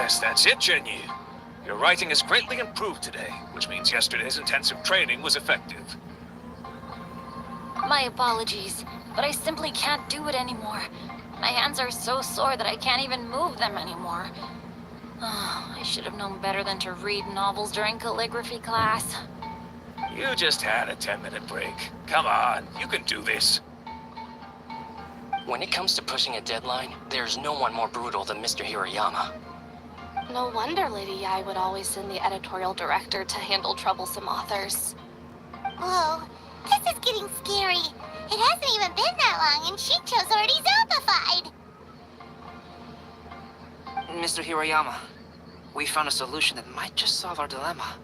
Yes, that's it, Genyi. Your writing is greatly improved today, which means yesterday's intensive training was effective. My apologies, but I simply can't do it anymore. My hands are so sore that I can't even move them anymore. I should have known better than to read novels during calligraphy class. You just had a 10-minute break. Come on, you can do this. When it comes to pushing a deadline, there's no one more brutal than Mr. Hirayama. No wonder Lady Yai would always send the editorial director to handle troublesome authors. Whoa, this is getting scary. It hasn't even been that long and Shincho's already zombified. Mr. Hirayama, we found a solution that might just solve our dilemma.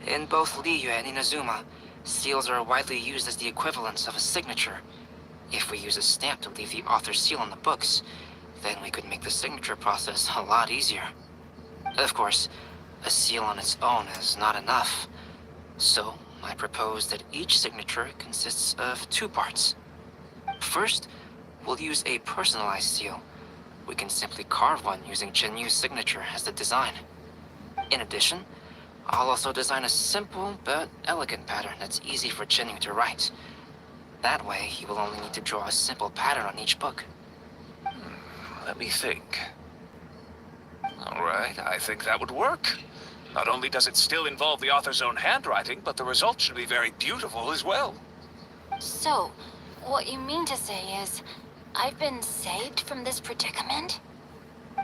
In both Liyue and Inazuma, seals are widely used as the equivalents of a signature. If we use a stamp to leave the author's seal on the books, then we could make the signature process a lot easier. Of course, a seal on its own is not enough. So, I propose that each signature consists of two parts. First, we'll use a personalized seal. We can simply carve one using Chenyu's signature as the design. In addition, I'll also design a simple but elegant pattern that's easy for Chenyu to write. That way, he will only need to draw a simple pattern on each book. Let me think. Alright, I think that would work. Not only does it still involve the author's own handwriting, but the result should be very beautiful as well. So, what you mean to say is, I've been saved from this predicament?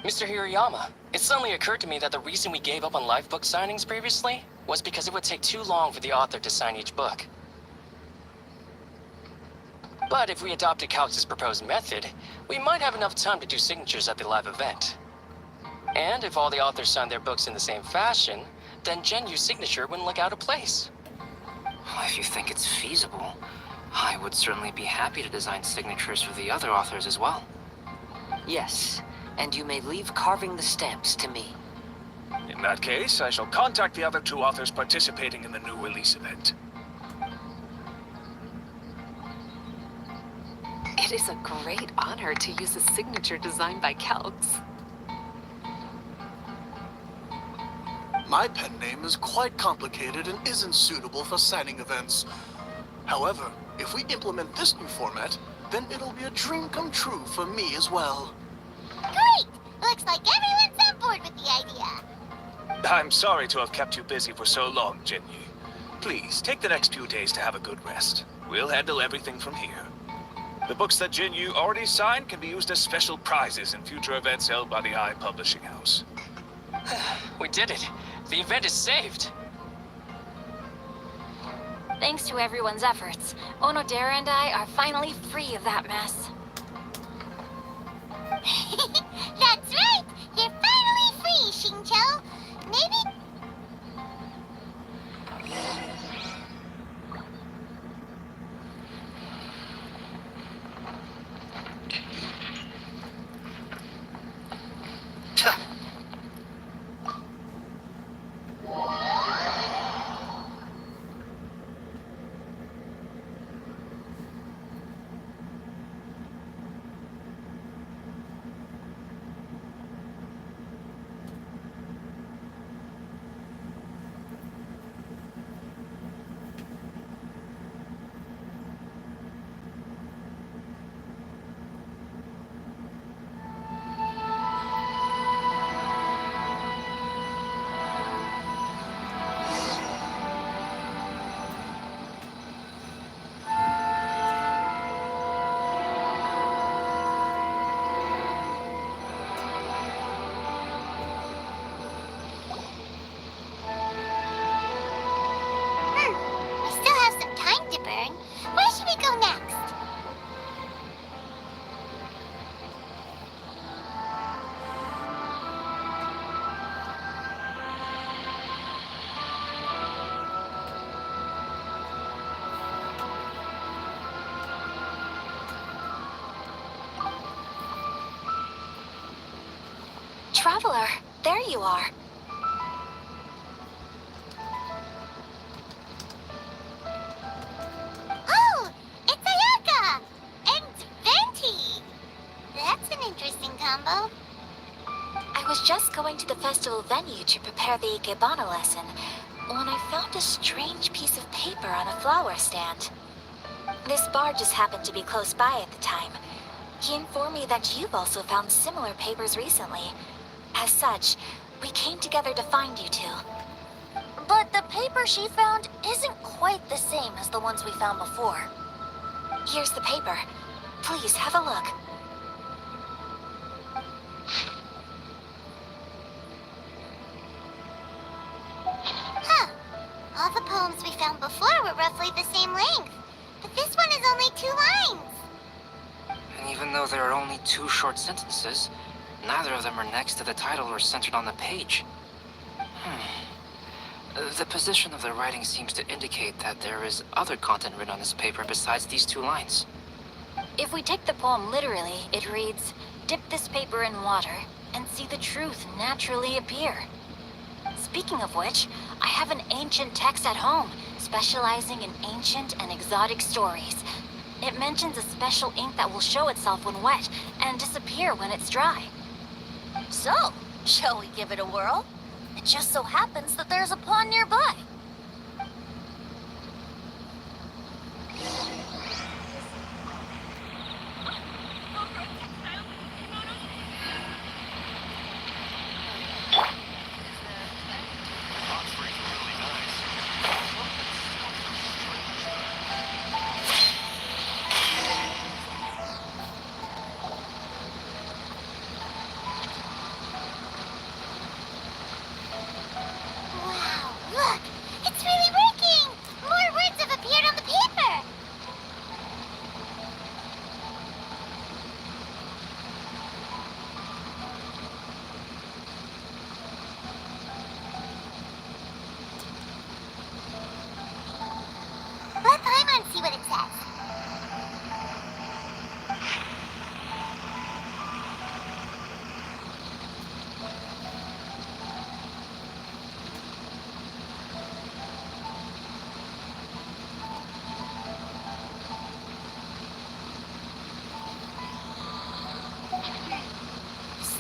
Mr. Hirayama, it suddenly occurred to me that the reason we gave up on live book signings previously was because it would take too long for the author to sign each book. But if we adopted Calix's proposed method, we might have enough time to do signatures at the live event. And if all the authors signed their books in the same fashion, then Genyu's signature wouldn't look out of place. If you think it's feasible, I would certainly be happy to design signatures for the other authors as well. Yes, and you may leave carving the stamps to me. In that case, I shall contact the other two authors participating in the new release event. It is a great honor to use a signature designed by Calx. My pen name is quite complicated and isn't suitable for signing events. However, if we implement this new format, then it'll be a dream come true for me as well. Great! Looks like everyone's on board with the idea. I'm sorry to have kept you busy for so long, Genyi. Please, take the next few days to have a good rest. We'll handle everything from here. The books that Jinyu already signed can be used as special prizes in future events held by the I Publishing House. We did it! The event is saved! Thanks to everyone's efforts, Onodera and I are finally free of that mess. That's right! You're finally free, Shincho! Maybe... we still have some time to burn. Where should we go next? Traveler, there you are. Oh, it's Ayaka! And Venti! That's an interesting combo. I was just going to the festival venue to prepare the Ikebana lesson when I found a strange piece of paper on a flower stand. This bar just happened to be close by at the time. He informed me that you've also found similar papers recently. As such, we came together to find you two. But the paper she found isn't quite the same as the ones we found before. Here's the paper. Please, have a look. Huh. All the poems we found before were roughly the same length. But this one is only 2 lines. And even though there are only 2 short sentences, neither of them are next to the title or centered on the page. The position of the writing seems to indicate that there is other content written on this paper besides these 2 lines. If we take the poem literally, it reads, "Dip this paper in water and see the truth naturally appear." Speaking of which, I have an ancient text at home, specializing in ancient and exotic stories. It mentions a special ink that will show itself when wet and disappear when it's dry. So, shall we give it a whirl? It just so happens that there's a pond nearby. Wow, look! It's really working! More words have appeared on the paper! Let Paimon see what it says.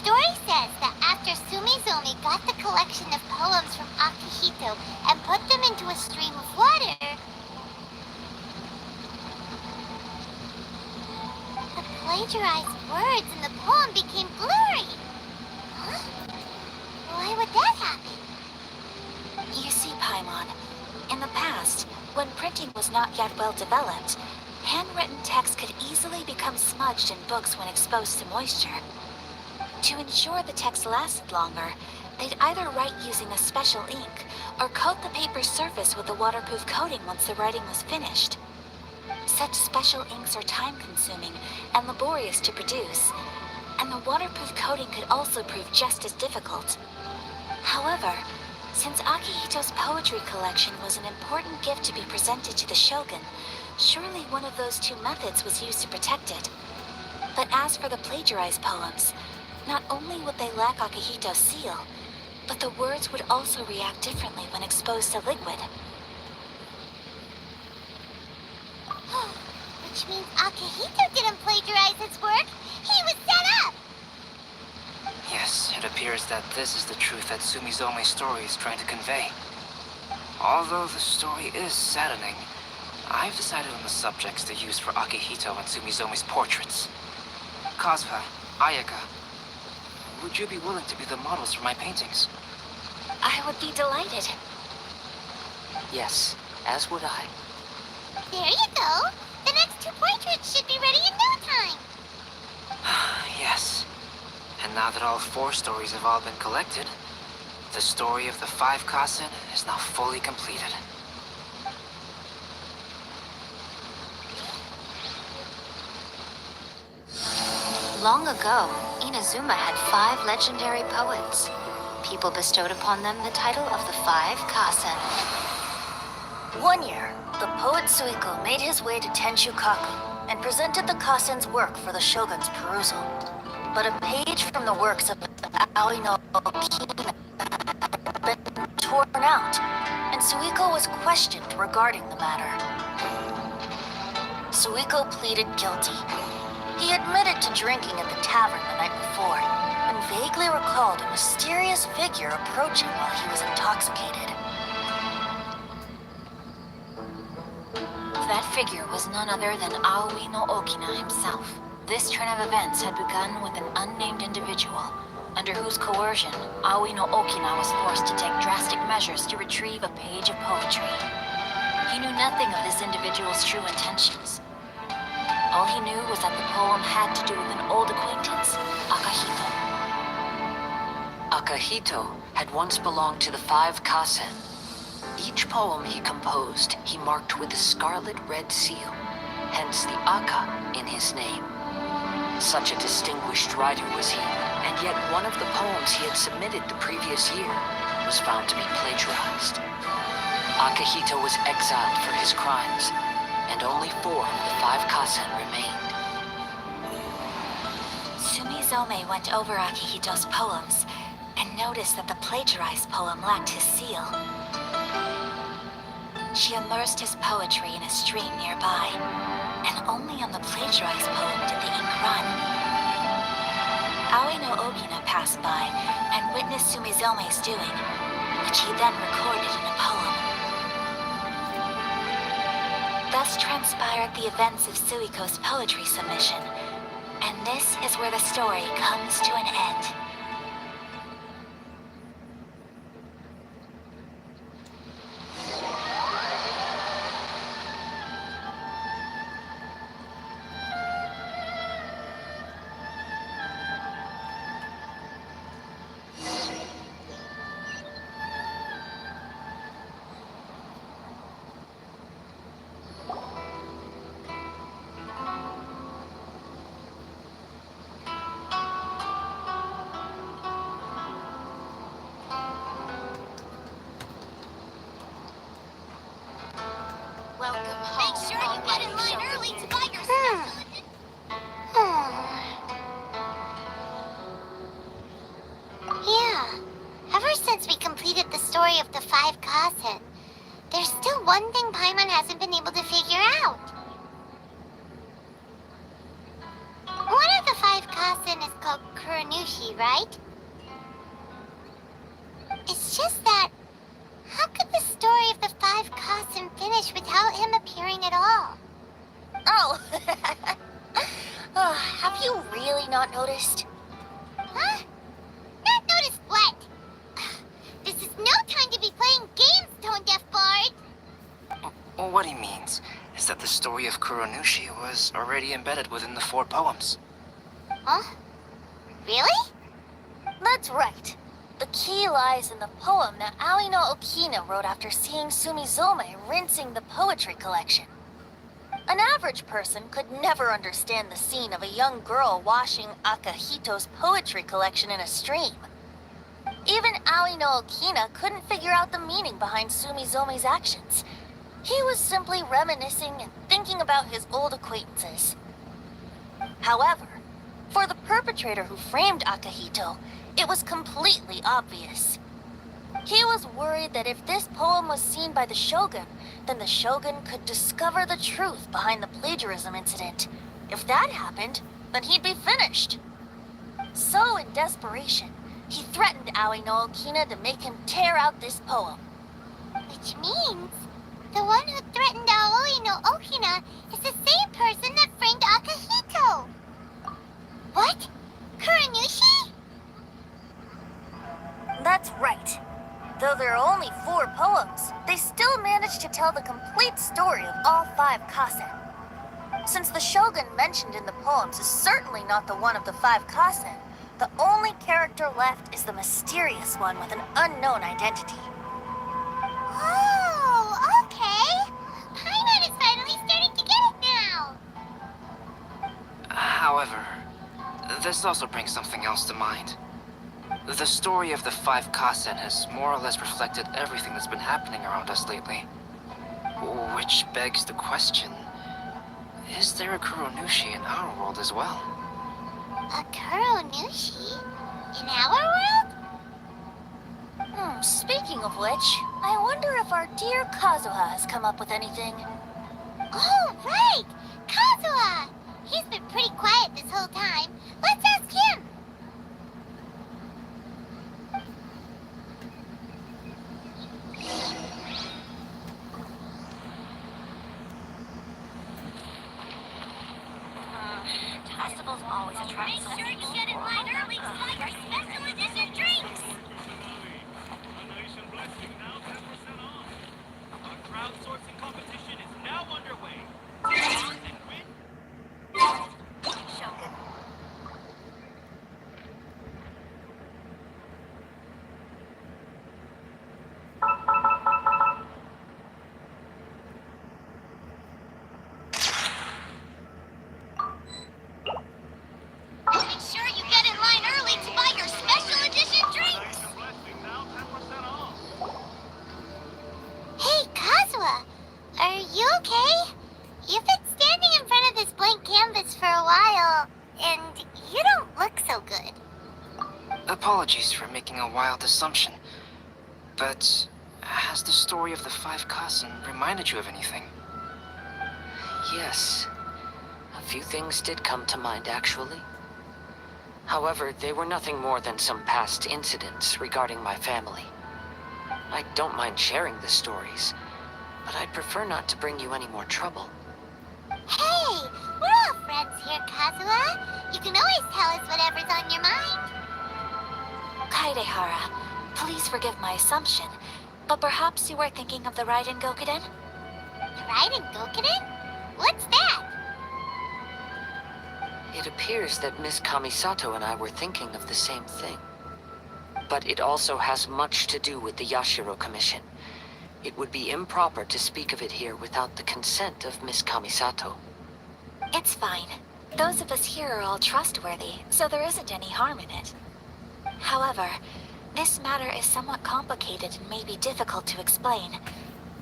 Story says that after Sumizomi got the collection of poems from Akihito and put them into a stream of water, the plagiarized words in the poem became blurry. Huh? Why would that happen? You see, Paimon, in the past, when printing was not yet well developed, handwritten text could easily become smudged in books when exposed to moisture. To ensure the text lasted longer, they'd either write using a special ink or coat the paper's surface with a waterproof coating once the writing was finished. Such special inks are time-consuming and laborious to produce, and the waterproof coating could also prove just as difficult. However, since Akihito's poetry collection was an important gift to be presented to the Shogun, surely one of those 2 methods was used to protect it. But as for the plagiarized poems, not only would they lack Akihito's seal, but the words would also react differently when exposed to liquid. Which means Akihito didn't plagiarize his work. He was set up! Yes, it appears that this is the truth that Sumizomi's story is trying to convey. Although the story is saddening, I've decided on the subjects to use for Akihito and Sumizomi's portraits. Kazuha, Ayaka, would you be willing to be the models for my paintings? I would be delighted. Yes, as would I. There you go! The next 2 portraits should be ready in no time! Yes. And now that all 4 stories have all been collected, the story of the 5 Kasen is now fully completed. Long ago, Inazuma had 5 legendary poets. People bestowed upon them the title of the 5 Kasen. One year, the poet Suiko made his way to Tenshukaku and presented the Kasen's work for the shogun's perusal. But a page from the works of Aoi Kina had been torn out, and Suiko was questioned regarding the matter. Suiko pleaded guilty. He admitted to drinking at the tavern the night before, and vaguely distinctly recalled a mysterious figure approaching while he was intoxicated. That figure was none other than Aoi no Okina himself. This turn of events had begun with an unnamed individual, under whose coercion, Aoi no Okina was forced to take drastic measures to retrieve a page of poetry. He knew nothing of this individual's true intentions. All he knew was that the poem had to do with an old acquaintance, Akahito. Akahito had once belonged to the 5 Kasen. Each poem he composed, he marked with a scarlet red seal, hence the Aka in his name. Such a distinguished writer was he, and yet one of the poems he had submitted the previous year was found to be plagiarized. Akahito was exiled for his crimes, and only 4 of the 5 Kasen remained. Sumizome went over Akihito's poems and noticed that the plagiarized poem lacked his seal. She immersed his poetry in a stream nearby, and only on the plagiarized poem did the ink run. Aoi no Okina passed by and witnessed Sumizome's doing, which he then recorded in a poem. Thus transpired the events of Suiko's poetry submission, and this is where the story comes to an end. Make sure you get in line early to buy your stuff. Yeah. Ever since we completed the story of the 5 Kasen, there's still one thing Paimon hasn't been able to figure out. One of the 5 Kasen is called Kuronushi, right? It's just that how could the story of the 5 Kasen finish without him appearing at all? Oh! Have you really not noticed? Huh? Not noticed what? This is no time to be playing games, Tone Deaf Bard! Well, what he means is that the story of Kuronushi was already embedded within the 4 poems. Huh? Really? That's right. The key lies in the poem that Aoi no Okina wrote after seeing Sumizome rinsing the poetry collection. An average person could never understand the scene of a young girl washing Akahito's poetry collection in a stream. Even Aoi no Okina couldn't figure out the meaning behind Sumizome's actions. He was simply reminiscing and thinking about his old acquaintances. However, for the perpetrator who framed Akahito, it was completely obvious. He was worried that if this poem was seen by the Shogun, then the Shogun could discover the truth behind the plagiarism incident. If that happened, then he'd be finished. So in desperation, he threatened Aoi no Okina to make him tear out this poem. Which means the one who threatened Aoi no Okina is the same person that framed Akahito. What? Kuronushi? That's right. Though there are only 4 poems, they still managed to tell the complete story of all 5 Kasen. Since the Shogun mentioned in the poems is certainly not the one of the 5 Kasen, the only character left is the mysterious one with an unknown identity. Oh, okay. Paimon is finally starting to get it now. However, this also brings something else to mind. The story of the 5 Kasen has more or less reflected everything that's been happening around us lately. Which begs the question, is there a Kuronushi in our world as well? A Kuronushi? In our world? Speaking of which, I wonder if our dear Kazuha has come up with anything. Oh, right! Kazuha! He's been pretty quiet this whole time. Let's ask him. apologies for making a wild assumption. But has the story of the Five Kassen reminded you of anything? Yes. A few things did come to mind, actually. However, they were nothing more than some past incidents regarding my family. I don't mind sharing the stories, but I'd prefer not to bring you any more trouble. Hey, we're all friends here, Kazuha. You can always tell us whatever's on your mind. Kaidehara, please forgive my assumption, but perhaps you were thinking of the Raiden Gokuden? The Raiden Gokuden? What's that? It appears that Miss Kamisato and I were thinking of the same thing. But it also has much to do with the Yashiro Commission. It would be improper to speak of it here without the consent of Miss Kamisato. It's fine. Those of us here are all trustworthy, so there isn't any harm in it. However, this matter is somewhat complicated and may be difficult to explain.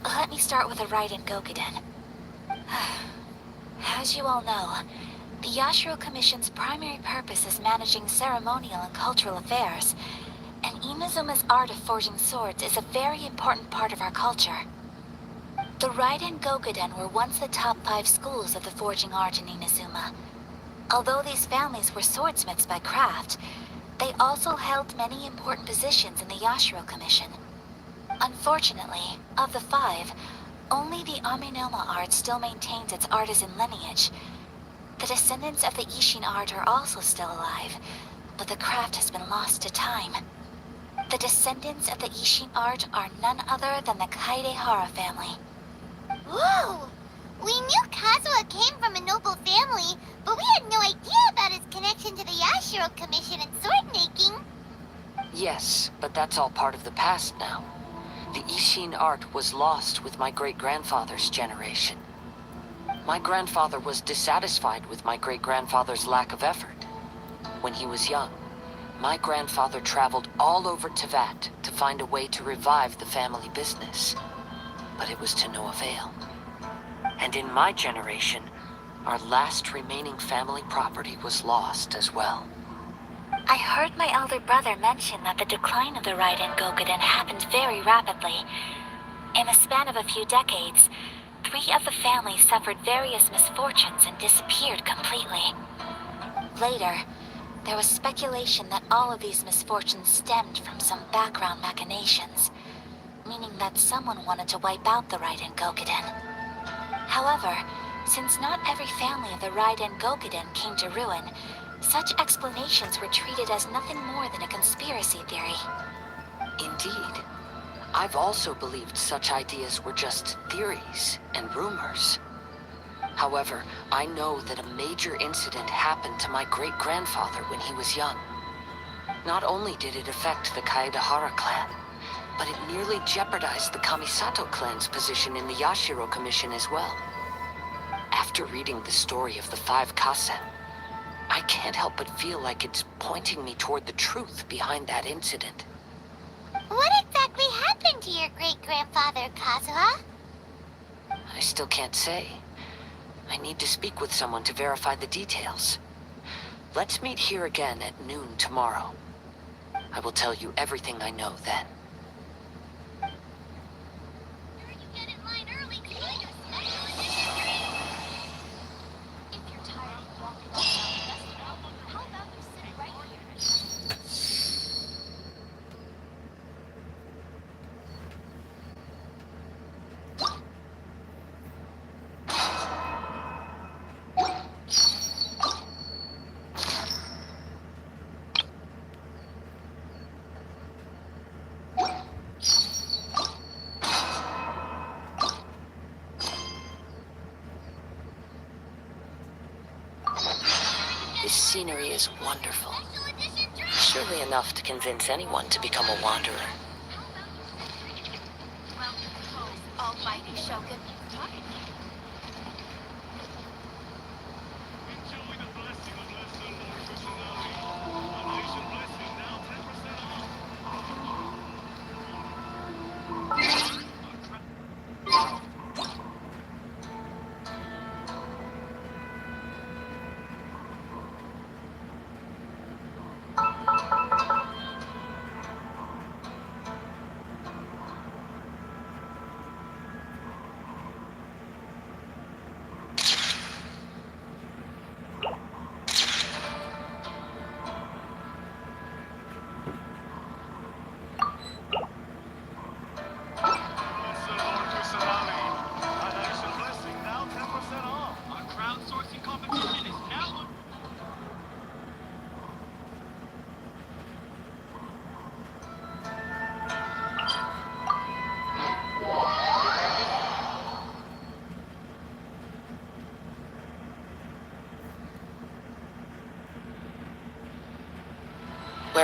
Let me start with the Raiden Gokuden. As you all know, the Yashiro Commission's primary purpose is managing ceremonial and cultural affairs, and Inazuma's art of forging swords is a very important part of our culture. The Raiden Gokuden were once the top 5 schools of the forging art in Inazuma. Although these families were swordsmiths by craft, they also held many important positions in the Yashiro Commission. Unfortunately, of the 5, only the Aminoma art still maintains its artisan lineage. The descendants of the Ishin art are also still alive, but the craft has been lost to time. The descendants of the Ishin art are none other than the Kaidehara family. Whoa! We knew Kazuha came from a noble family, but we had no idea about his connection to the Yashiro Commission and sword making. Yes, but that's all part of the past now. The Ishin art was lost with my great-grandfather's generation. My grandfather was dissatisfied with my great-grandfather's lack of effort. When he was young, my grandfather traveled all over Tevat to find a way to revive the family business. But it was to no avail. And in my generation, our last remaining family property was lost as well. I heard my elder brother mention that the decline of the Raiden Gokuden happened very rapidly. In the span of a few decades, 3 of the families suffered various misfortunes and disappeared completely. Later, there was speculation that all of these misfortunes stemmed from some background machinations, meaning that someone wanted to wipe out the Raiden Gokuden. However, since not every family of the Raiden Gokuden came to ruin, such explanations were treated as nothing more than a conspiracy theory. Indeed. I've also believed such ideas were just theories and rumors. However, I know that a major incident happened to my great-grandfather when he was young. Not only did it affect the Kaedehara clan, but it nearly jeopardized the Kamisato clan's position in the Yashiro Commission as well. After reading the story of the 5 Kassen, I can't help but feel like it's pointing me toward the truth behind that incident. What exactly happened to your great-grandfather, Kazuha? I still can't say. I need to speak with someone to verify the details. Let's meet here again at noon tomorrow. I will tell you everything I know then. This scenery is wonderful. Surely enough to convince anyone to become a wanderer. Almighty Shogun.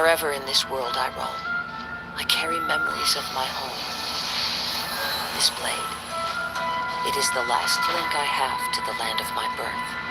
Wherever in this world I roam, I carry memories of my home. This blade, it is the last link I have to the land of my birth.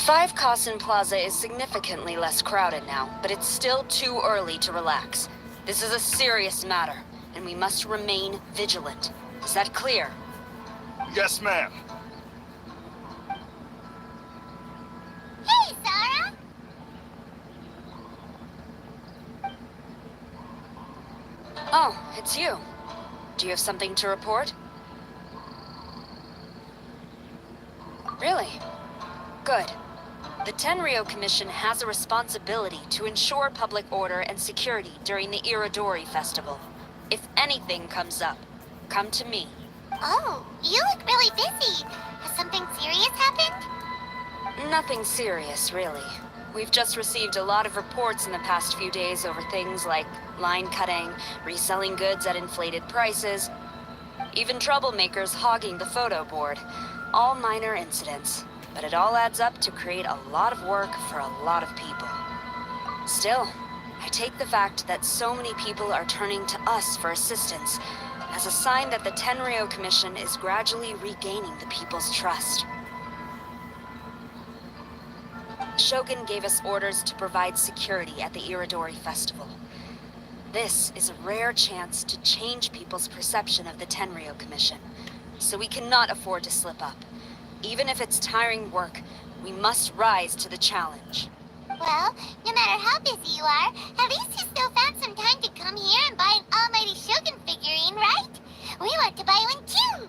5 Kasen Plaza is significantly less crowded now, but it's still too early to relax. This is a serious matter, and we must remain vigilant. Is that clear? Yes, ma'am. Hey, Zara! Oh, it's you. Do you have something to report? Really? Good. The Tenryo Commission has a responsibility to ensure public order and security during the Irodori Festival. If anything comes up, come to me. Oh, you look really busy. Has something serious happened? Nothing serious, really. We've just received a lot of reports in the past few days over things like line cutting, reselling goods at inflated prices, even troublemakers hogging the photo board. All minor incidents, but it all adds up to create a lot of work for a lot of people. Still, I take the fact that so many people are turning to us for assistance as a sign that the Tenryo Commission is gradually regaining the people's trust. Shogun gave us orders to provide security at the Irodori Festival. This is a rare chance to change people's perception of the Tenryo Commission, so we cannot afford to slip up. Even if it's tiring work, we must rise to the challenge. Well, no matter how busy you are, at least you still found some time to come here and buy an Almighty Shogun figurine, right? We want to buy one too!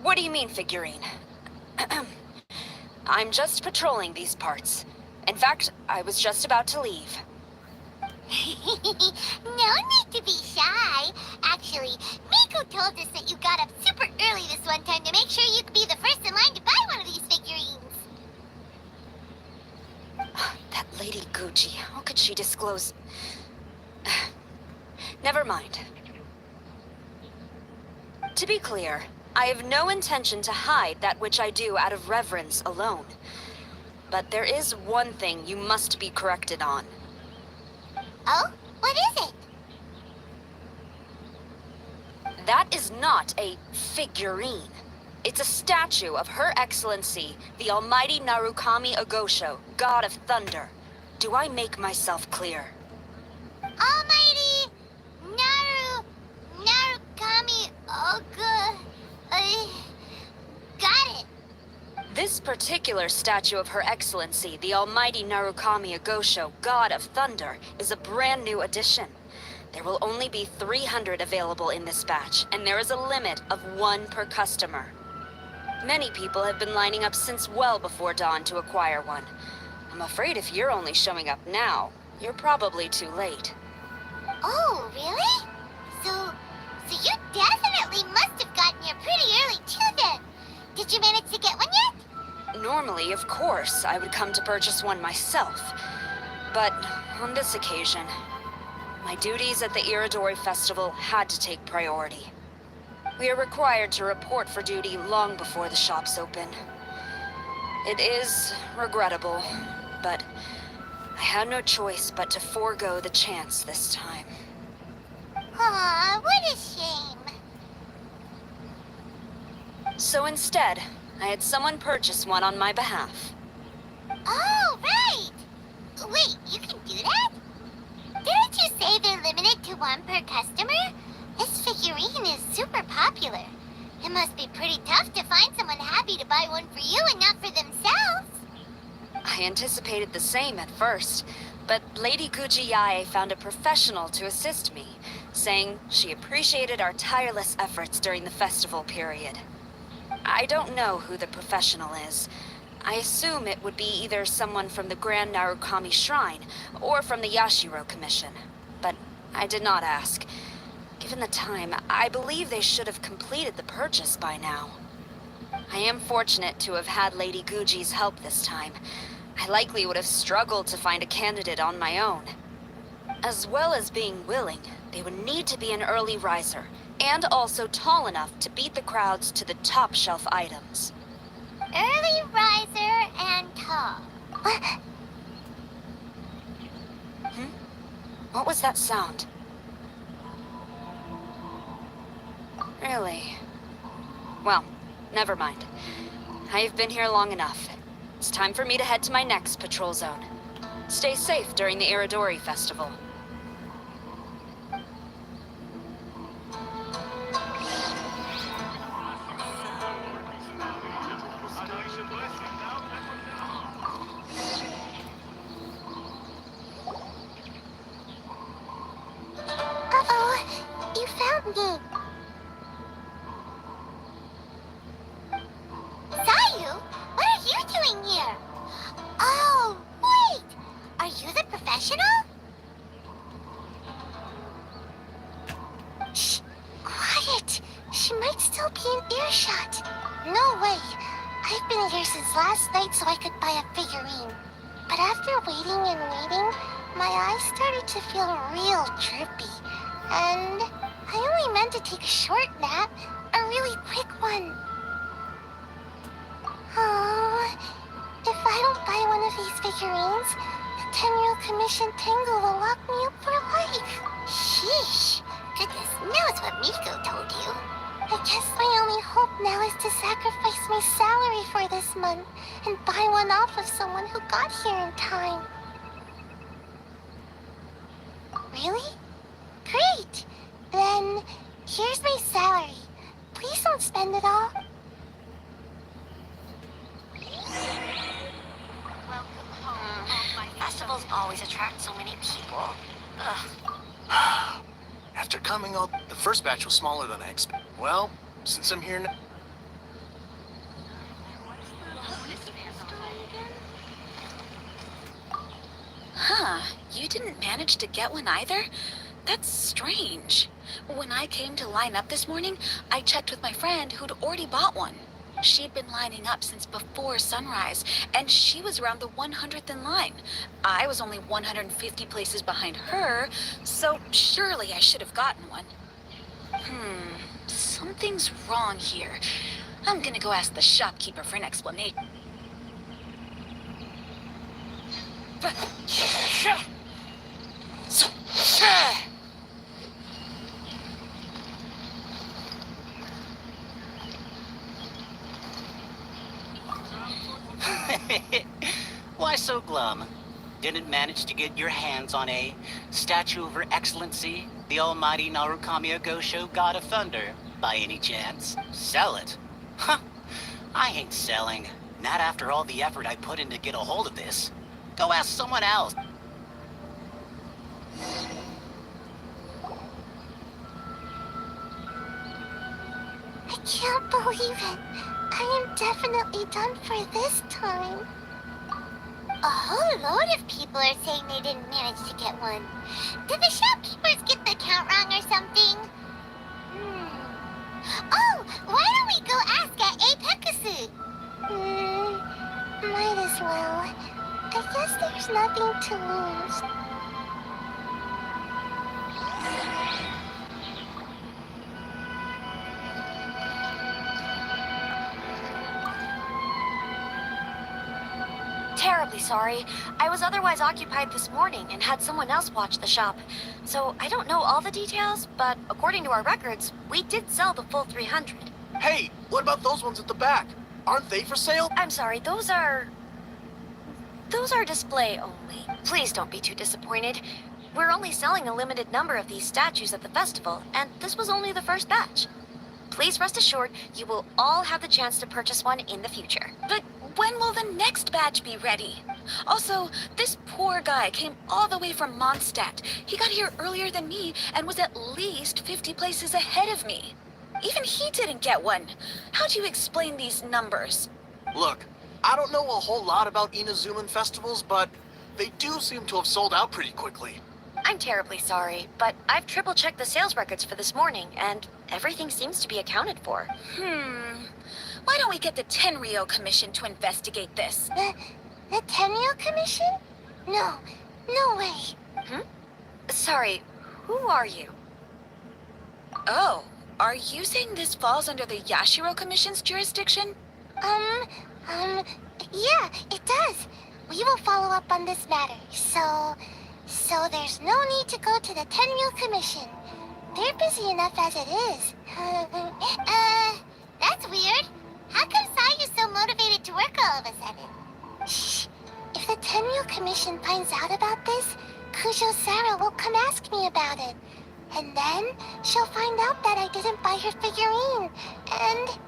What do you mean, figurine? I'm just patrolling these parts. In fact, I was just about to leave. No need to be shy. Actually, Miko told us that you got up super early this one time to make sure you could be the first in line to buy one of these figurines. That Lady Gucci, how could she disclose... Never mind. To be clear, I have no intention to hide that which I do out of reverence alone. But there is one thing you must be corrected on. Oh? What is it? That is not a figurine. It's a statue of Her Excellency, the Almighty Narukami Agosho, God of Thunder. Do I make myself clear? Almighty Narukami Oga... got it. This particular statue of Her Excellency, the Almighty Narukami Agosho, God of Thunder, is a brand new addition. There will only be 300 available in this batch, and there is a limit of 1 per customer. Many people have been lining up since well before dawn to acquire one. I'm afraid if you're only showing up now, you're probably too late. Oh, really? So you definitely must have gotten here pretty early too then. Did you manage to get one yet? Normally, of course, I would come to purchase one myself. But on this occasion, my duties at the Irodori Festival had to take priority. We are required to report for duty long before the shops open. It is regrettable, but I had no choice but to forego the chance this time. Aw, what a shame. So instead, I had someone purchase one on my behalf. Oh, right! Wait, you can do that? Didn't you say they're limited to 1 per customer? This figurine is super popular. It must be pretty tough to find someone happy to buy one for you and not for themselves. I anticipated the same at first, but Lady Gujiyae found a professional to assist me, saying she appreciated our tireless efforts during the festival period. I don't know who the professional is. I assume it would be either someone from the Grand Narukami Shrine or from the Yashiro Commission, but I did not ask. Given the time, I believe they should have completed the purchase by now. I am fortunate to have had Lady Guji's help this time. I likely would have struggled to find a candidate on my own. As well as being willing, they would need to be an early riser, and also tall enough to beat the crowds to the top shelf items. Early riser and tall. What was that sound? Really? Well, never mind. I've been here long enough. It's time for me to head to my next patrol zone. Stay safe during the Irodori Festival. Uh-oh, you found me. Sayu, what are you doing here? Oh, wait! Are you the professional? Shh, quiet. She might still be in earshot. No way. I've been here since last night so I could buy a figurine. But after waiting and waiting, my eyes started to feel real drippy. And I only meant to take a short nap, a really quick one. Oh, if I don't buy one of these figurines, the 10-year commission Tango will lock me up for life. Sheesh. Goodness knows what Miko told you. I guess my only hope now is to sacrifice my salary for this month and buy one off of someone who got here in time. Really? Great! Then, here's my salary. Please don't spend it all. Festivals always attract so many people. Ugh. After coming out, the first batch was smaller than I expected. Well, since I'm here now... Huh, you didn't manage to get one either? That's strange. When I came to line up this morning, I checked with my friend who'd already bought one. She'd been lining up since before sunrise, and she was around the 100th in line. I was only 150 places behind her, so surely I should have gotten one. Something's wrong here. I'm gonna go ask the shopkeeper for an explanation. Why so glum? Didn't manage to get your hands on a statue of her excellency, the almighty Narukami Agosho, god of thunder, by any chance? Sell it? Huh. I ain't selling. Not after all the effort I put in to get a hold of this. Go ask someone else. I can't believe it. I am definitely done for this time. A whole load of people are saying they didn't manage to get one. Did the shopkeepers get the count wrong or something? Oh, why don't we go ask at Apekasu? Might as well. I guess there's nothing to lose. Terribly sorry. I was otherwise occupied this morning and had someone else watch the shop. So I don't know all the details, but according to our records, we did sell the full 300. Hey, what about those ones at the back? Aren't they for sale? I'm sorry, those are display only. Please don't be too disappointed. We're only selling a limited number of these statues at the festival, and this was only the first batch. Please rest assured, you will all have the chance to purchase one in the future. But when will the next batch be ready? Also, this poor guy came all the way from Mondstadt. He got here earlier than me and was at least 50 places ahead of me. Even he didn't get one. How do you explain these numbers? Look, I don't know a whole lot about Inazuman festivals, but they do seem to have sold out pretty quickly. I'm terribly sorry, but I've triple-checked the sales records for this morning, and everything seems to be accounted for. Why don't we get the Tenryo Commission to investigate this? The Tenryo Commission? No, no way. Sorry, who are you? Oh, are you saying this falls under the Yashiro Commission's jurisdiction? Yeah, it does. We will follow up on this matter, so there's no need to go to the Tenryo Commission. They're busy enough as it is. That's weird. How come Sayu's so motivated to work all of a sudden? Shh. If the Tenryou Commission finds out about this, Kujo Sarah will come ask me about it. And then she'll find out that I didn't buy her figurine. And...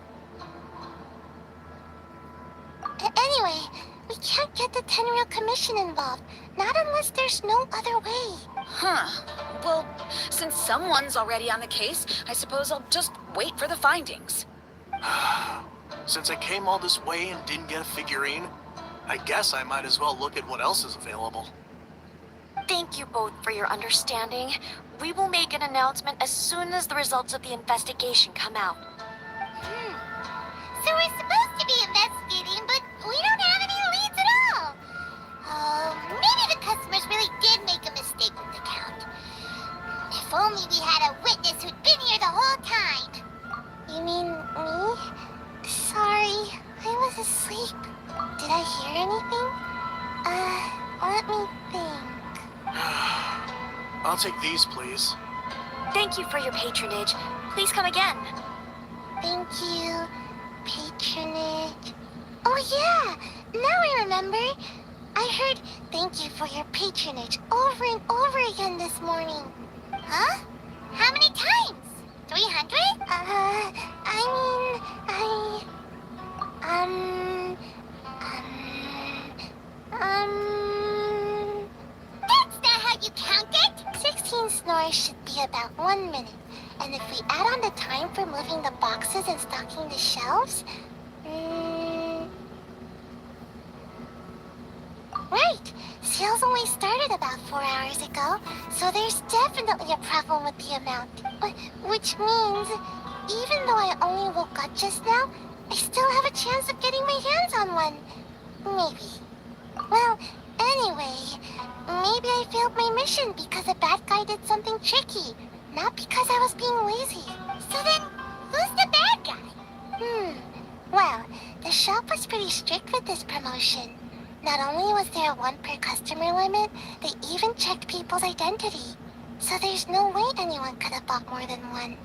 Anyway, we can't get the Tenryou Commission involved. Not unless there's no other way. Huh. Well, since someone's already on the case, I suppose I'll just wait for the findings. Since I came all this way and didn't get a figurine, I guess I might as well look at what else is available. Thank you both for your understanding. We will make an announcement as soon as the results of the investigation come out. So we're supposed to be investigating, but we don't have any leads at all. Maybe the customers really did make a mistake with the count. If only we had a witness who'd been here the whole time. You mean me? Sorry, I was asleep. Did I hear anything? Let me think. I'll take these, please. Thank you for your patronage. Please come again. Thank you. Patronage. Oh yeah, now I remember. I heard thank you for your patronage over and over again this morning. Huh? How many times? 300? That's not how you count it! 16 snores should be about 1 minute. And if we add on the time for moving the boxes and stocking the shelves... Right! Sales only started about 4 hours ago, so there's definitely a problem with the amount. Which means, even though I only woke up just now, I still have a chance of getting my hands on one. Maybe. Well, anyway, maybe I failed my mission because a bad guy did something tricky, not because I was being lazy. So then, who's the bad guy? Well, the shop was pretty strict with this promotion. Not only was there a 1 per customer limit, they even checked people's identity. So there's no way anyone could have bought more than 1.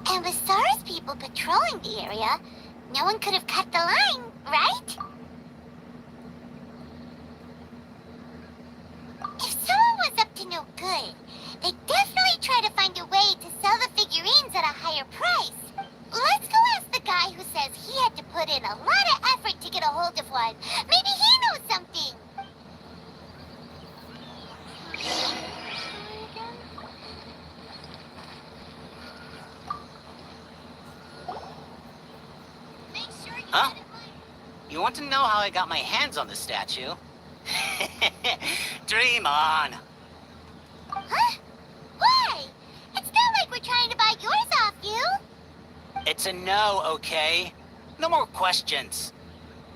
And with SARS people patrolling the area, no one could have cut the line, right? If someone was up to no good, they'd definitely try to find a way to sell the figurines at a higher price. Let's go ask the guy who says he had to put in a lot of effort to get a hold of one. Maybe he knows something. Huh? You want to know how I got my hands on the statue? Dream on. Huh? Why? It's not like we're trying to buy yours off you. It's a no, okay? No more questions.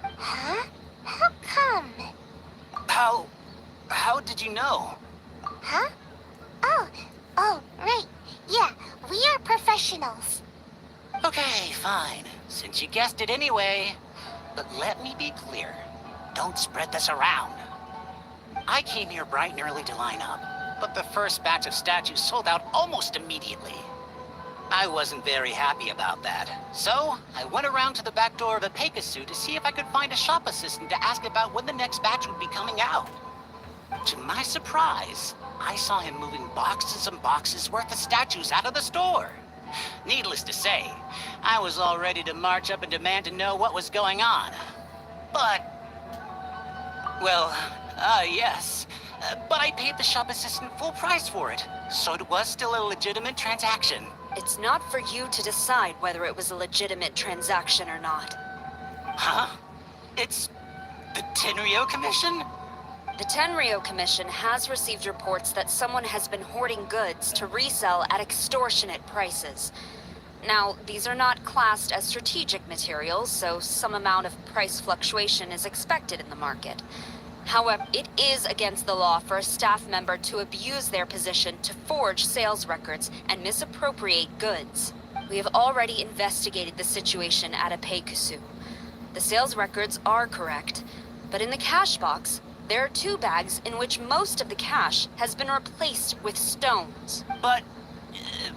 Huh? How come? How did you know? Huh? Oh, right. Yeah, we are professionals. Okay, fine. Since you guessed it anyway. But let me be clear. Don't spread this around. I came here bright and early to line up, but the first batch of statues sold out almost immediately. I wasn't very happy about that. So, I went around to the back door of a Pegasus to see if I could find a shop assistant to ask about when the next batch would be coming out. To my surprise, I saw him moving boxes and boxes worth of statues out of the store. Needless to say, I was all ready to march up and demand to know what was going on. But... well, yes. But I paid the shop assistant full price for it, so it was still a legitimate transaction. It's not for you to decide whether it was a legitimate transaction or not. Huh? It's the Tenryou Commission? The Tenryou Commission has received reports that someone has been hoarding goods to resell at extortionate prices. Now, these are not classed as strategic materials, so some amount of price fluctuation is expected in the market. However, it is against the law for a staff member to abuse their position to forge sales records and misappropriate goods. We have already investigated the situation at a Pegasus. The sales records are correct, but in the cash box, there are 2 bags in which most of the cash has been replaced with stones. But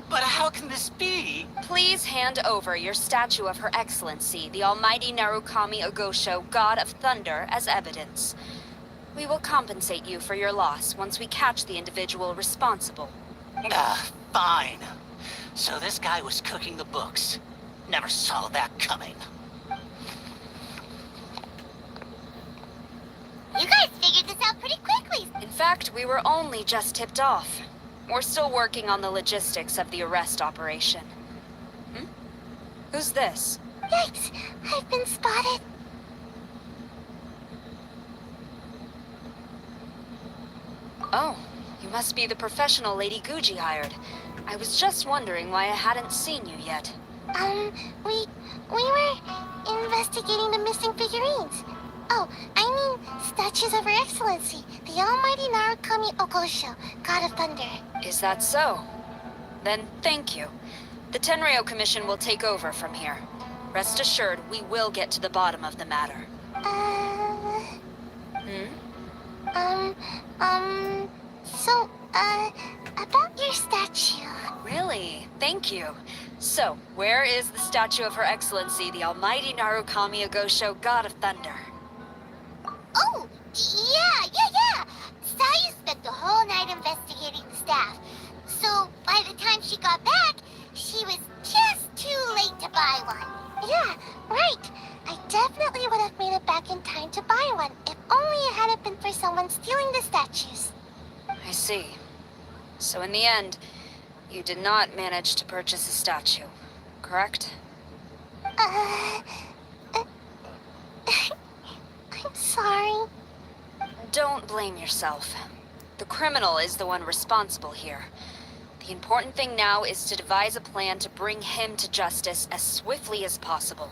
But how can this be? Please hand over your statue of Her Excellency, the Almighty Narukami Ogosho, God of Thunder, as evidence. We will compensate you for your loss once we catch the individual responsible. Fine. So this guy was cooking the books. Never saw that coming. You guys figured this out pretty quickly. In fact, we were only just tipped off. We're still working on the logistics of the arrest operation. Who's this? Yikes, I've been spotted. Oh, you must be the professional Lady Guji hired. I was just wondering why I hadn't seen you yet. We were investigating the missing figurines. Oh, I mean statues of Her Excellency, the Almighty Narukami Ogosho, God of Thunder. Is that so? Then thank you. The Tenryo Commission will take over from here. Rest assured, we will get to the bottom of the matter. So, about your statue. Really? Thank you. So, where is the statue of Her Excellency, the Almighty Narukami Ogosho, God of Thunder? Oh, yeah. Sayu spent the whole night investigating the staff. So, by the time she got back, she was just too late to buy one. Yeah, right. I definitely would have made it back in time to buy one, if only it hadn't been for someone stealing the statues. I see. So in the end, you did not manage to purchase a statue, correct? I'm sorry. Don't blame yourself. The criminal is the one responsible here. The important thing now is to devise a plan to bring him to justice as swiftly as possible.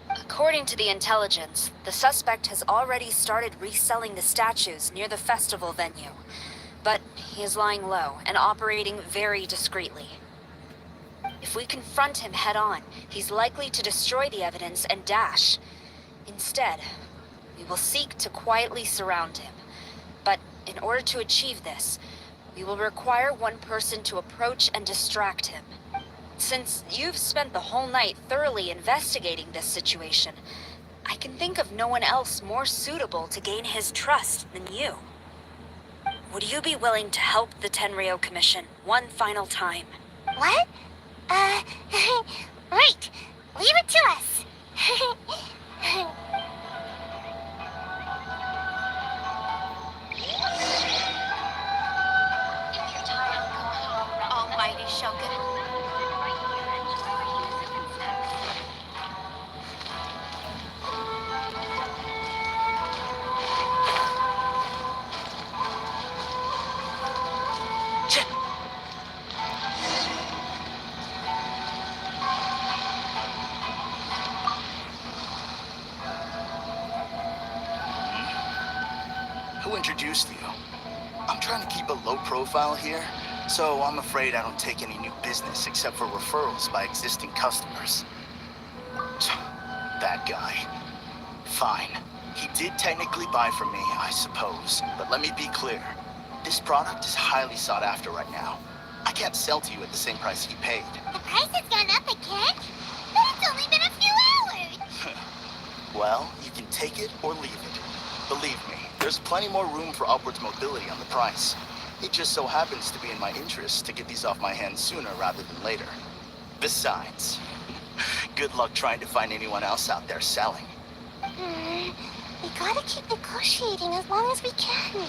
According to the intelligence, the suspect has already started reselling the statues near the festival venue. But he is lying low and operating very discreetly. If we confront him head-on, he's likely to destroy the evidence and dash. Instead, we will seek to quietly surround him. But in order to achieve this, we will require one person to approach and distract him. Since you've spent the whole night thoroughly investigating this situation, I can think of no one else more suitable to gain his trust than you. Would you be willing to help the Tenryo Commission one final time? What? Right. Leave it to us. Almighty Shogun. Who introduced you? I'm trying to keep a low profile here, so I'm afraid I don't take any new business except for referrals by existing customers. That guy. Fine. He did technically buy from me, I suppose, but let me be clear. This product is highly sought after right now. I can't sell to you at the same price he paid. The price has gone up again? But it's only been a few hours. Well, you can take it or leave it. Believe me, there's plenty more room for upwards mobility on the price. It just so happens to be in my interest to get these off my hands sooner rather than later. Besides, good luck trying to find anyone else out there selling. We gotta keep negotiating as long as we can.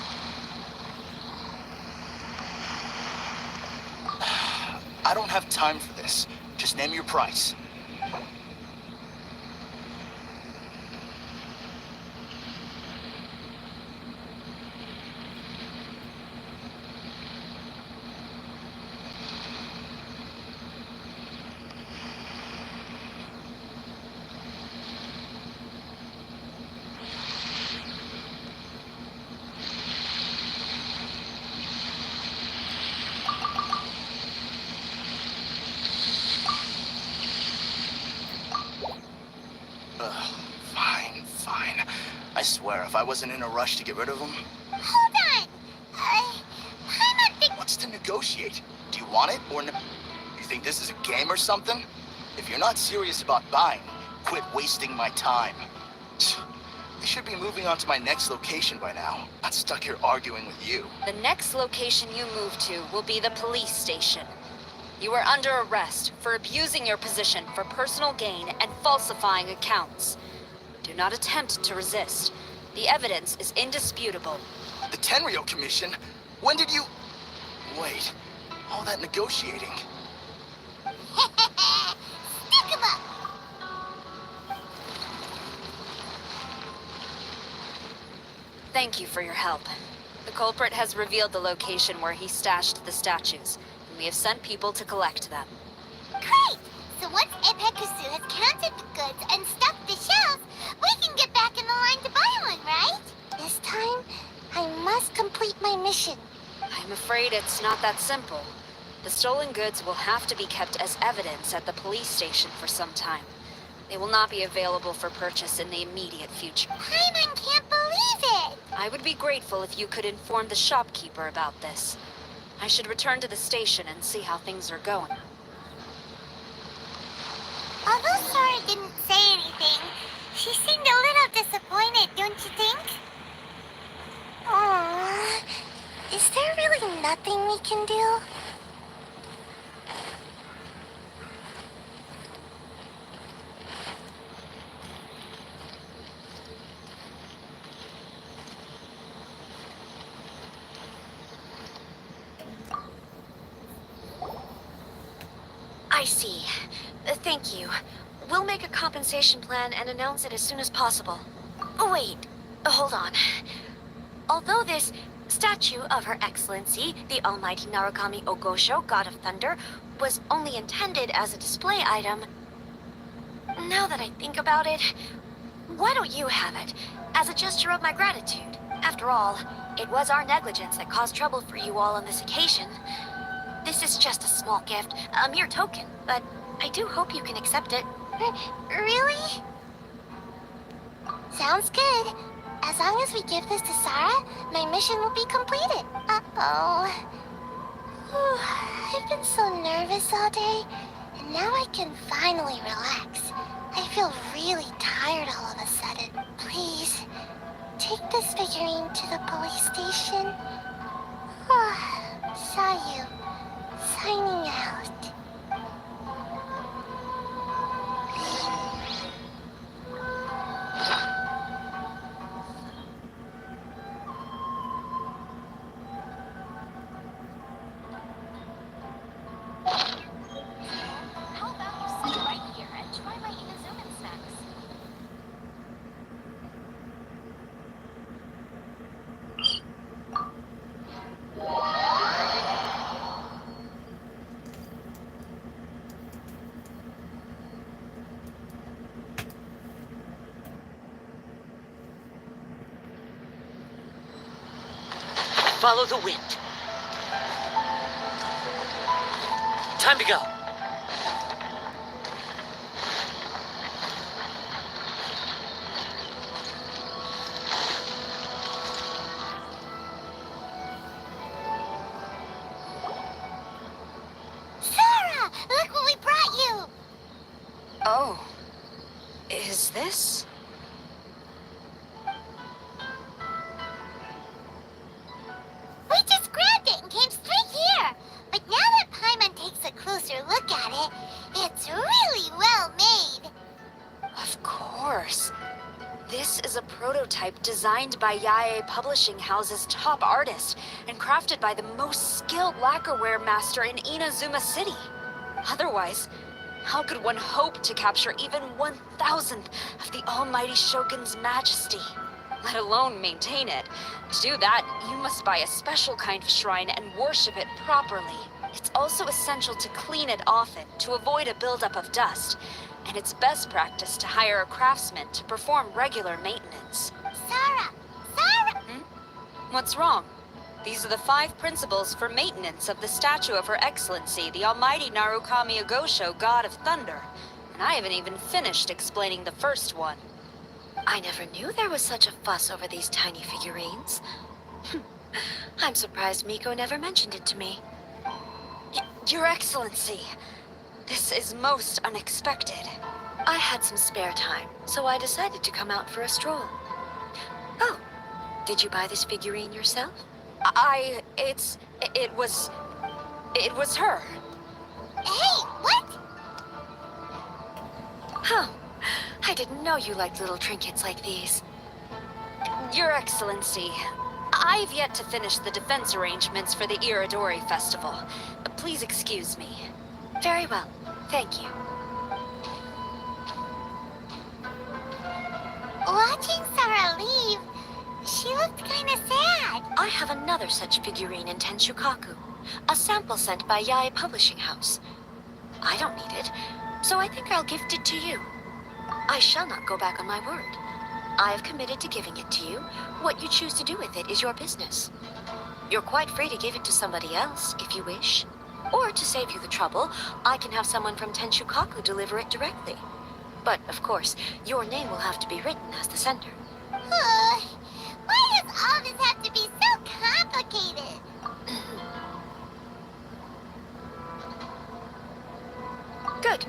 I don't have time for this. Just name your price. Fine. I swear, if I wasn't in a rush to get rid of him... Hold on! I'm on vacation! What's to negotiate? Do you want it or no? You think this is a game or something? If you're not serious about buying, quit wasting my time. I should be moving on to my next location by now. Not stuck here arguing with you. The next location you move to will be the police station. You are under arrest for abusing your position for personal gain and falsifying accounts. Do not attempt to resist. The evidence is indisputable. The Tenryo Commission? When did you... Wait, all that negotiating. Stick 'em up! Thank you for your help. The culprit has revealed the location where he stashed the statues, and we have sent people to collect them. Great! So once Epekusu has counted the goods and stuffed the shelves, we can get back in the line to buy one, right? This time, I must complete my mission. I'm afraid it's not that simple. The stolen goods will have to be kept as evidence at the police station for some time. They will not be available for purchase in the immediate future. Paimon can't believe it! I would be grateful if you could inform the shopkeeper about this. I should return to the station and see how things are going. Although Sora didn't say anything, she seemed a little disappointed, don't you think? Aww. Is there really nothing we can do? I see. Thank you. We'll make a compensation plan and announce it as soon as possible. Oh, wait. Hold on. Although this statue of Her Excellency, the Almighty Narukami Ogosho, God of Thunder, was only intended as a display item, now that I think about it, why don't you have it, as a gesture of my gratitude? After all, it was our negligence that caused trouble for you all on this occasion. This is just a small gift, a mere token, but I do hope you can accept it. Really? Sounds good. As long as we give this to Sarah, my mission will be completed. Uh-oh. I've been so nervous all day, and now I can finally relax. I feel really tired all of a sudden. Please, take this figurine to the police station. Sayu, signing out. How about you sit right here and try my Inazuman snacks? Follow the wind. Time to go. Sarah, look what we brought you! Oh. Is this? We just grabbed it and came straight here. But now that Paimon takes a closer look at it, it's really well made. Of course. This is a prototype designed by Yae Publishing House's top artist and crafted by the most skilled lacquerware master in Inazuma City. Otherwise, how could one hope to capture even 1,000th of the Almighty Shogun's majesty? Let alone maintain it. To do that, you must buy a special kind of shrine and worship it properly. It's also essential to clean it often to avoid a buildup of dust. And it's best practice to hire a craftsman to perform regular maintenance. Sarah! Sarah! What's wrong? These are the 5 principles for maintenance of the statue of Her Excellency, the Almighty Narukami Ogosho, God of Thunder. And I haven't even finished explaining the first one. I never knew there was such a fuss over these tiny figurines. I'm surprised Miko never mentioned it to me. Your Excellency, this is most unexpected. I had some spare time, so I decided to come out for a stroll. Oh, did you buy this figurine yourself? It was her. Hey, what? Huh. I didn't know you liked little trinkets like these. Your Excellency, I've yet to finish the defense arrangements for the Irodori Festival. Please excuse me. Very well. Thank you. Watching Sarah leave, she looked kinda sad. I have another such figurine in Tenshukaku. A sample sent by Yae Publishing House. I don't need it, so I think I'll gift it to you. I shall not go back on my word. I have committed to giving it to you. What you choose to do with it is your business. You're quite free to give it to somebody else, if you wish. Or to save you the trouble, I can have someone from Tenshukaku deliver it directly. But, of course, your name will have to be written as the sender. Why does all this have to be so complicated? Good.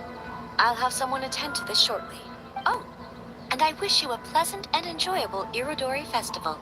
I'll have someone attend to this shortly. Oh, and I wish you a pleasant and enjoyable Irodori Festival.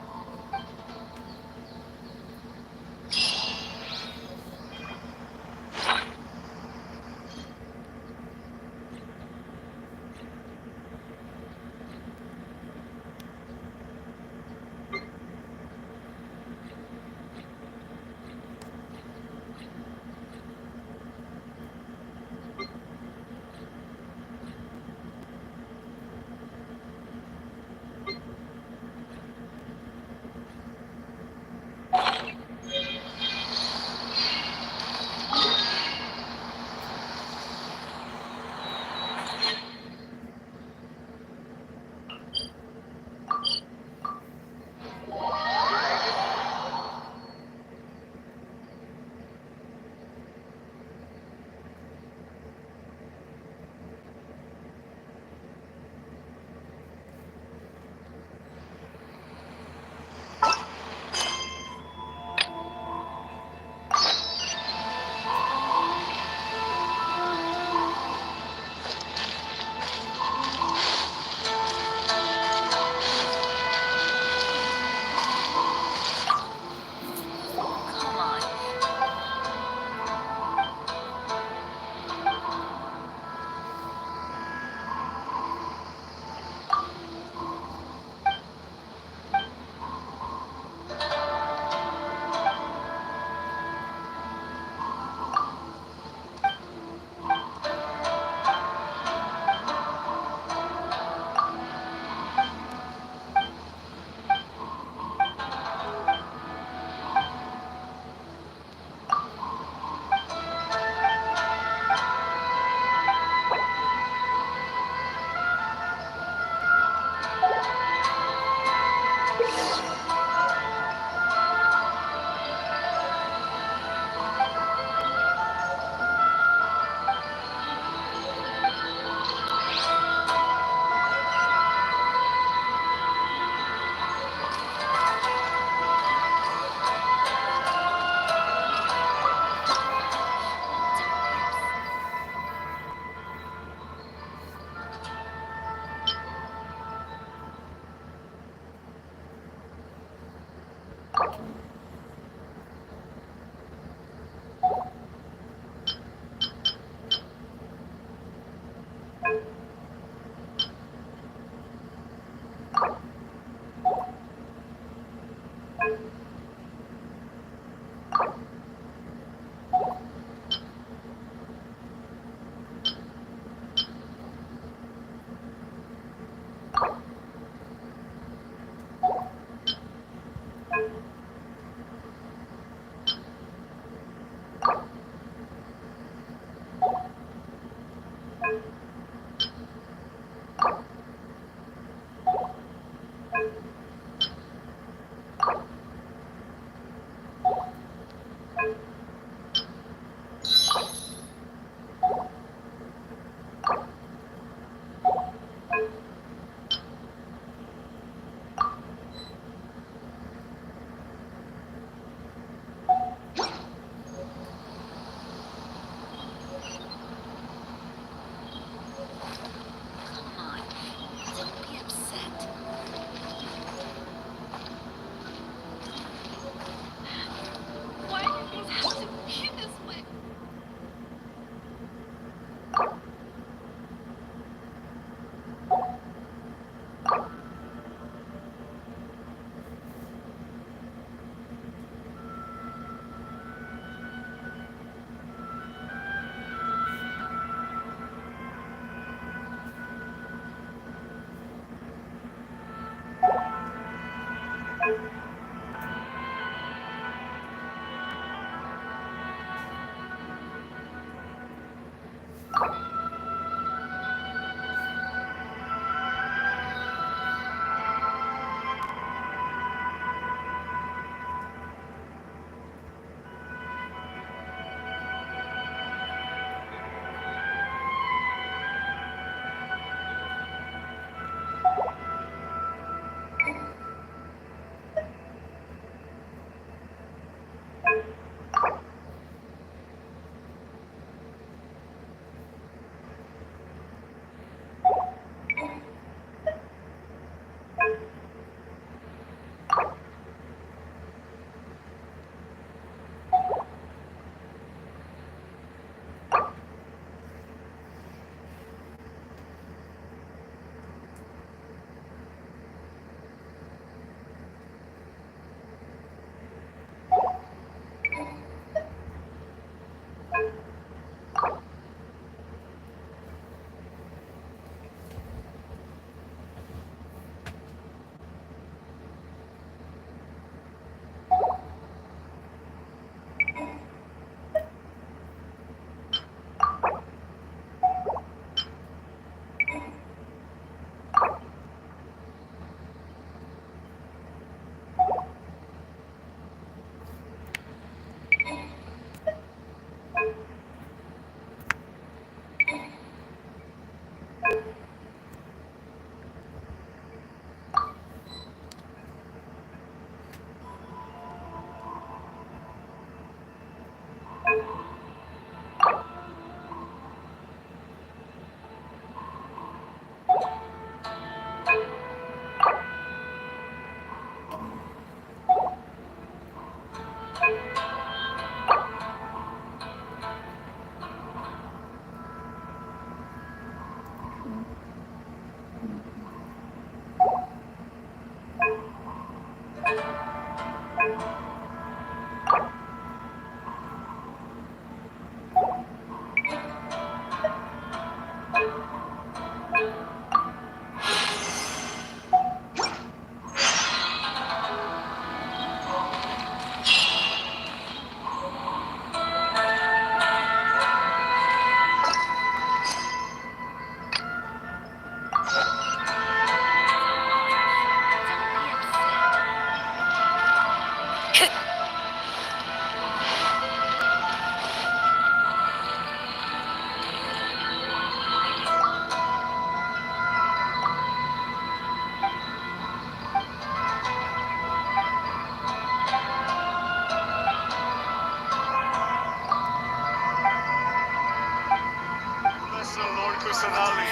Bless the Lord Kusanali.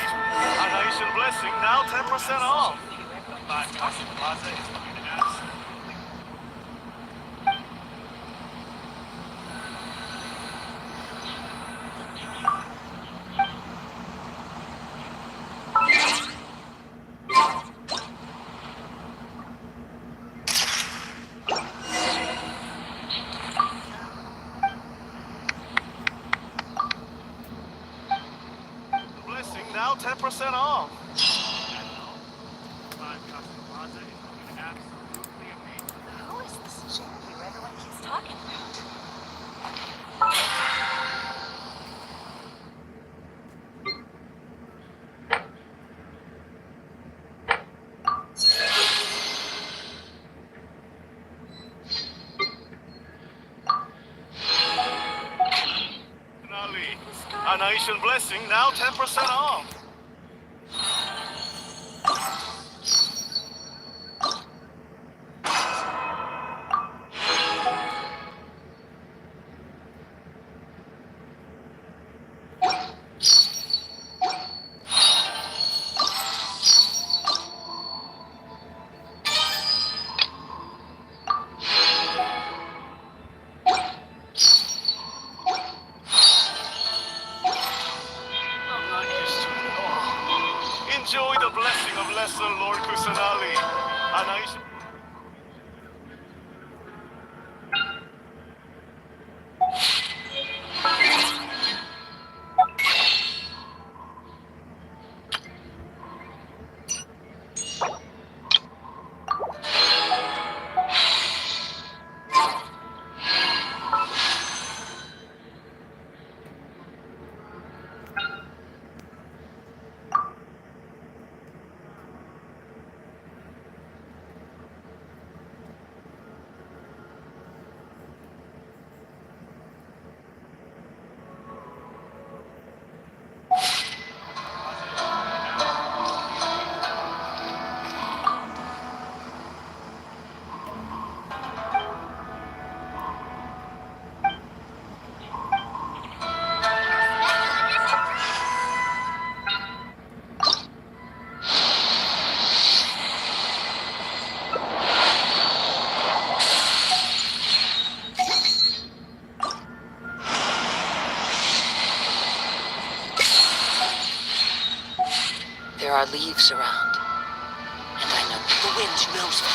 An Asian blessing, now 10% off. Blessing, now 10% off. Who is this Jinyu everyone keeps talking about? An Asian blessing, now 10% off. I'm not used to it at all. Enjoy the blessing of Lesser Lord Kusanali. An Asian... There are leaves around, and I know the wind knows them.